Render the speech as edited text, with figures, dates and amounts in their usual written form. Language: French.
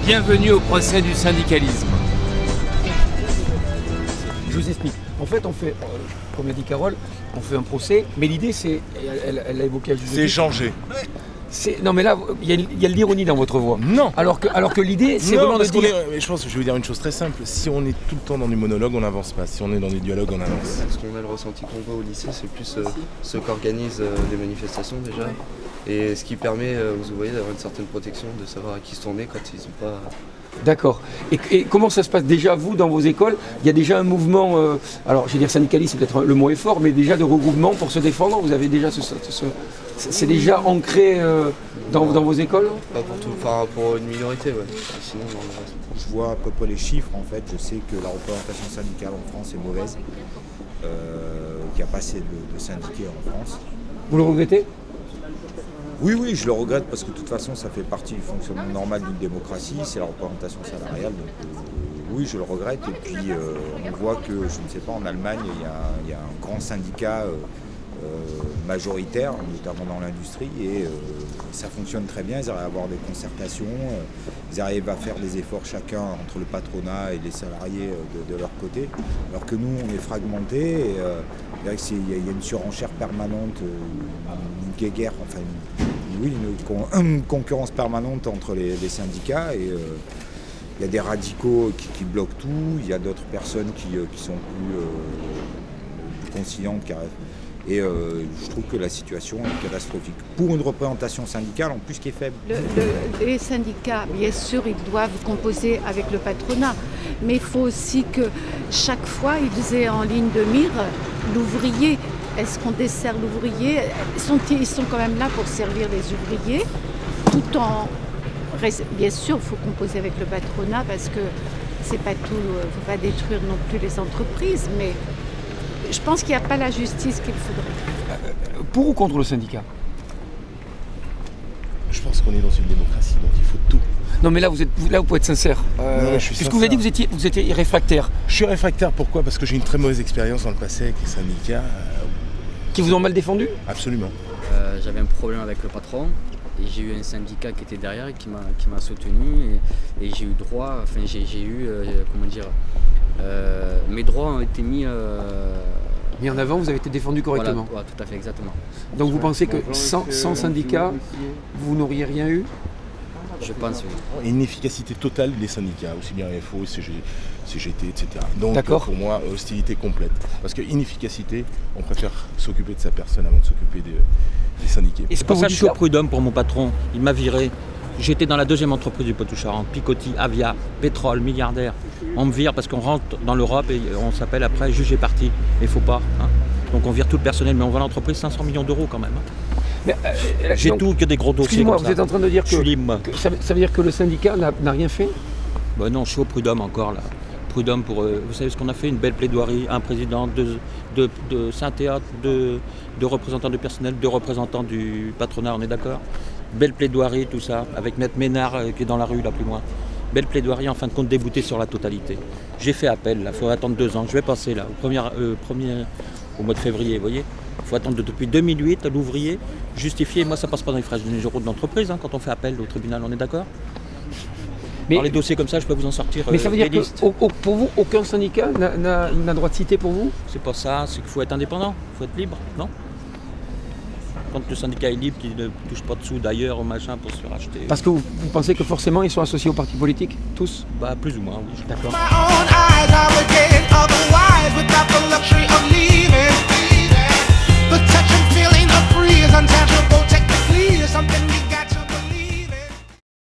Bienvenue au procès du syndicalisme. Je vous explique. En fait, on fait, comme l'a dit Carole, on fait un procès, mais l'idée, c'est, elle l'a évoqué à juste c'est échanger. Non, mais là, il y a de l'ironie dans votre voix. Non. Alors que l'idée, c'est vraiment de dire... Mais je pense que je vais vous dire une chose très simple. Si on est tout le temps dans des monologues, on n'avance pas. Si on est dans des dialogues, on avance. Ce qu'on a le ressenti qu'on voit au lycée, c'est plus ceux qui organisent des manifestations déjà. Et ce qui permet aux ouvriers d'avoir une certaine protection, de savoir à qui se tourner quand ils n'ont pas... D'accord. Et comment ça se passe déjà, vous, dans vos écoles? Il y a déjà un mouvement, alors je vais dire syndicaliste, c'est peut-être le mot est fort, mais déjà de regroupement pour se défendre. Vous avez déjà c'est déjà ancré dans vos écoles? Pas pour tout, enfin pour une minorité, ouais. Sinon, dans le reste. Je vois à peu près les chiffres, en fait. Je sais que la représentation syndicale en France est mauvaise, qu'il n'y a pas assez de syndiqués en France. Vous le regrettez? Oui, je le regrette parce que de toute façon, ça fait partie du fonctionnement normal d'une démocratie, c'est la représentation salariale. Donc, oui, je le regrette. Et puis, on voit que, je ne sais pas, en Allemagne, il y a un grand syndicat majoritaire, notamment dans l'industrie, et ça fonctionne très bien. Ils arrivent à avoir des concertations, ils arrivent à faire des efforts chacun entre le patronat et les salariés de leur côté, alors que nous, on est fragmentés. Il y a une surenchère permanente, une guéguerre, enfin une concurrence permanente entre les syndicats, et il y a des radicaux qui bloquent tout, il y a d'autres personnes qui sont plus conciliantes. Et je trouve que la situation est catastrophique. Pour une représentation syndicale, en plus, qui est faible. Les syndicats, bien sûr, ils doivent composer avec le patronat. Mais il faut aussi que chaque fois, ils aient en ligne de mire l'ouvrier. Est-ce qu'on dessert l'ouvrier? Ils sont quand même là pour servir les ouvriers, tout en... Bien sûr, il faut composer avec le patronat parce que c'est pas tout, il ne faut pas détruire non plus les entreprises, mais je pense qu'il n'y a pas la justice qu'il faudrait. Pour ou contre le syndicat? Je pense qu'on est dans une démocratie, donc il faut tout. Non, mais là, vous pouvez être sincère. Non, je suis puisque vous avez dit que vous étiez réfractaire. Je suis réfractaire, pourquoi? Parce que j'ai une très mauvaise expérience dans le passé avec les syndicats. Qui vous ont mal défendu? Absolument. J'avais un problème avec le patron et j'ai eu un syndicat qui était derrière et qui m'a soutenu et j'ai eu droit, enfin j'ai eu, comment dire, mes droits ont été mis en avant, vous avez été défendu correctement. Voilà, tout à fait, exactement. Donc vous pensez que sans syndicat, vous n'auriez rien eu? Je pense, oui. Une efficacité totale des syndicats, aussi bien FO, CGT, etc. Donc pour moi, hostilité complète. Parce qu'inefficacité, on préfère s'occuper de sa personne avant de s'occuper des syndiqués. Et c'est pour ça que je suis au prud'homme pour mon patron. Il m'a viré. J'étais dans la deuxième entreprise du Poitou-Charentes, Picoty, Avia, pétrole, milliardaire. On me vire parce qu'on rentre dans l'Europe et on s'appelle après juge et parti. Et il ne faut pas. Hein. Donc on vire tout le personnel, mais on vend l'entreprise 500 millions d'euros quand même. J'ai tout que des gros dossiers. Excusez-moi, vous êtes en train de dire que ça veut dire que le syndicat n'a rien fait? Ben non, je suis au prud'homme encore là. Prud'homme pour, vous savez ce qu'on a fait, une belle plaidoirie, un président de Saint-Théâtre, deux représentants du personnel, 2 représentants du patronat, on est d'accord? Belle plaidoirie, tout ça, avec Maître Ménard qui est dans la rue là plus loin. Belle plaidoirie, en fin de compte débouté sur la totalité. J'ai fait appel, là, il faut attendre 2 ans. Je vais passer là, au mois de février, vous voyez. Il faut attendre depuis 2008 à l'ouvrier, justifier. Moi, ça passe pas dans les frais généraux de l'entreprise quand on fait appel au tribunal, on est d'accord? Dans les dossiers comme ça, je peux vous en sortir. Mais ça veut dire que pour vous, aucun syndicat n'a droit de citer pour vous? C'est pas ça, c'est qu'il faut être indépendant, il faut être libre, non? Quand le syndicat est libre, qu'il ne touche pas de sous d'ailleurs au machin pour se faire acheter. Parce que vous pensez que forcément ils sont associés aux partis politiques, tous? Bah plus ou moins, oui. D'accord.